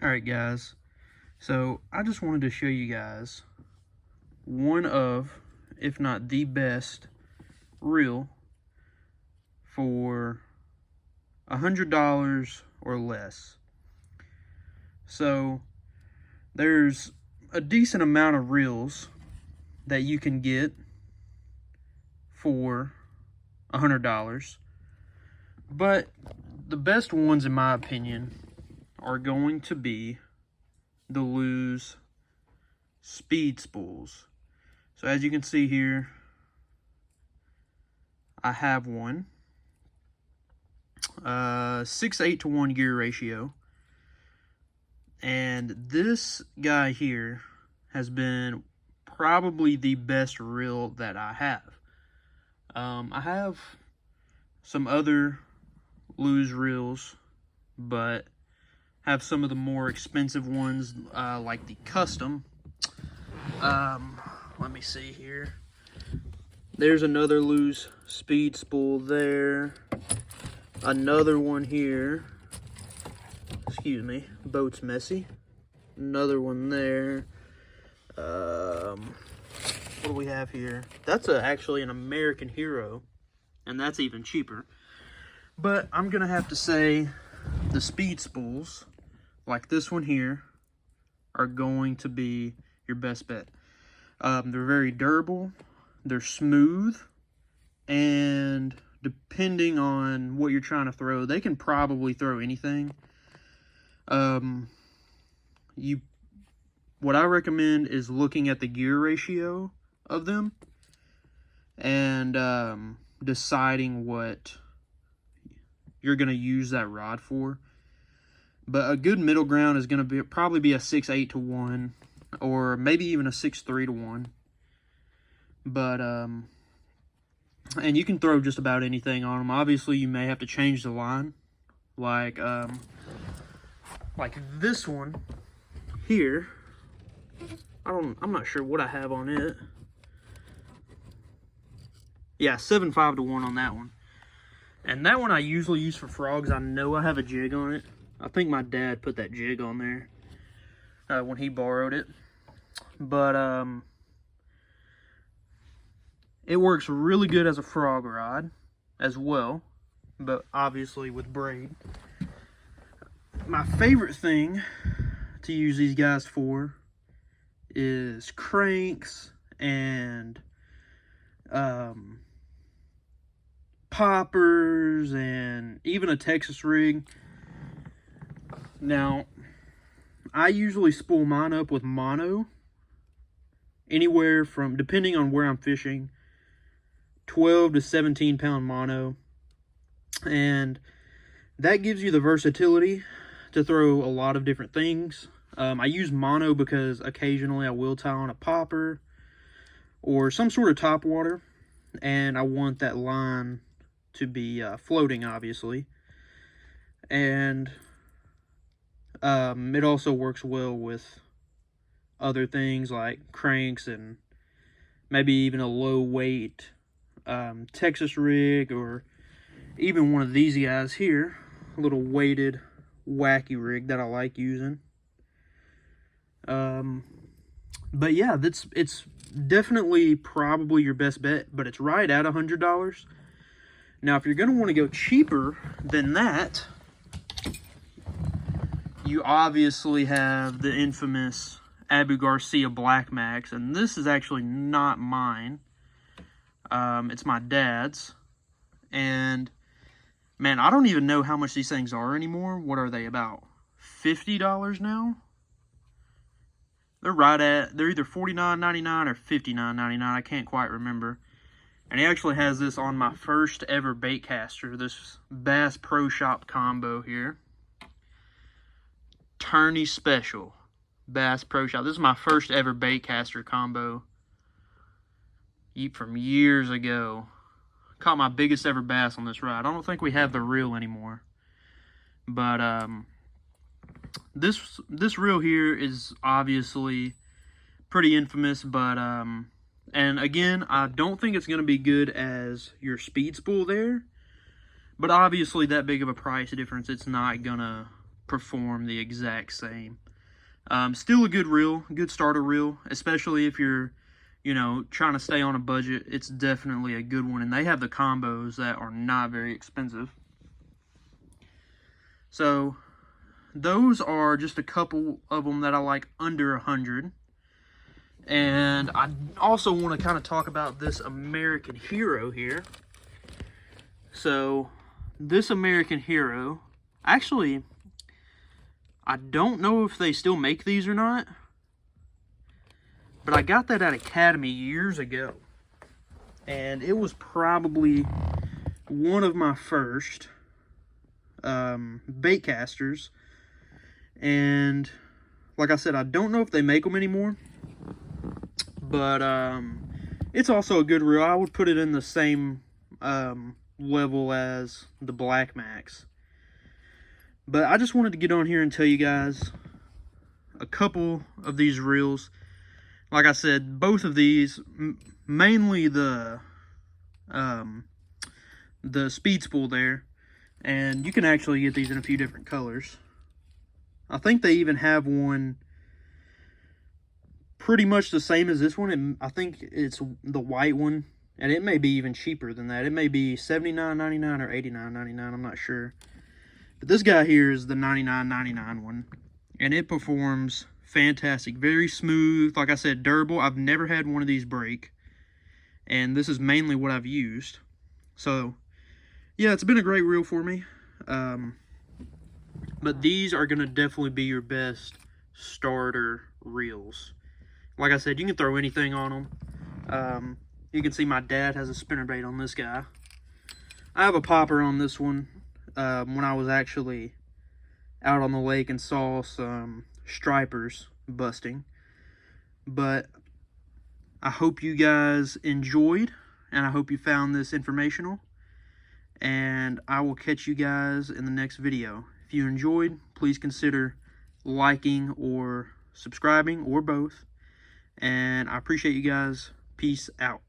Alright guys, so I just wanted to show you guys one of, if not the best, reel for $100 or less. So there's a decent amount of reels that you can get for $100, but the best ones in my opinion are going to be the Lews Speed Spools. So as you can see here, I have one 6:8 to 1 gear ratio, and this guy here has been probably the best reel that I have. I have some other Lews reels, but have some of the more expensive ones, like the custom. Let me see here. There's another Lews Speed Spool there. Another one here. Excuse me, boat's messy. Another one there. What do we have here? That's actually an American Hero, and that's even cheaper. But I'm gonna have to say the speed spools, like this one here, are going to be your best bet. They're very durable, they're smooth, and depending on what you're trying to throw, they can probably throw anything. What I recommend is looking at the gear ratio of them and deciding what you're going to use that rod for. But a good middle ground is going to probably be a 6:8 to 1, or maybe even a 6:3 to 1. But and you can throw just about anything on them. Obviously, you may have to change the line, like this one here. I'm not sure what I have on it. Yeah, 7.5 to 1 on that one. And that one I usually use for frogs. I know I have a jig on it. I think my dad put that jig on there when he borrowed it. But it works really good as a frog rod as well, but obviously with braid. My favorite thing to use these guys for is cranks and poppers and even a Texas rig. Now, I usually spool mine up with mono, anywhere from, depending on where I'm fishing, 12 to 17 pound mono, and that gives you the versatility to throw a lot of different things. I use mono because occasionally I will tie on a popper or some sort of topwater, and I want that line to be floating, obviously. And it also works well with other things like cranks and maybe even a low weight Texas rig, or even one of these guys here, a little weighted wacky rig that I like using. But yeah, it's definitely probably your best bet, but it's right at $100. Now, if you're going to want to go cheaper than that, you obviously have the infamous Abu Garcia Black Max, and this is actually not mine. It's my dad's, and man, I don't even know how much these things are anymore. What are they, about $50 now? They're either $49.99 or $59.99. I can't quite remember. And he actually has this on my first ever Baitcaster, this Bass Pro Shop combo here. Tourney Special Bass Pro Shop. This is my first ever Baitcaster combo from years ago. Caught my biggest ever bass on this rod. I don't think we have the reel anymore. But this reel here is obviously pretty infamous, but and again, I don't think it's going to be good as your speed spool there, but obviously that big of a price difference, it's not going to perform the exact same. Still a good reel, good starter reel, especially if you're, you know, trying to stay on a budget. It's definitely a good one, and they have the combos that are not very expensive. So those are just a couple of them that I like under 100. And I also want to kind of talk about this American Hero here. So this American Hero, actually, I don't know if they still make these or not, but I got that at Academy years ago, and it was probably one of my first Baitcasters. And like I said, I don't know if they make them anymore, but it's also a good reel. I would put it in the same level as the Black Max. But I just wanted to get on here and tell you guys a couple of these reels. Like I said, both of these, mainly the Speed Spool there, and you can actually get these in a few different colors. I think they even have one pretty much the same as this one, and I think it's the white one, and it may be even cheaper than that. It may be $79.99 or $89.99, I'm not sure. But this guy here is the $99.99 one, and it performs fantastic. Very smooth, like I said, durable. I've never had one of these break, and this is mainly what I've used. So yeah, it's been a great reel for me. But these are going to definitely be your best starter reels. Like I said, you can throw anything on them. You can see my dad has a spinnerbait on this guy. I have a popper on this one. When I was actually out on the lake and saw some stripers busting. But I hope you guys enjoyed, and I hope you found this informational, and I will catch you guys in the next video. If you enjoyed, please consider liking or subscribing, or both, and I appreciate you guys. Peace out.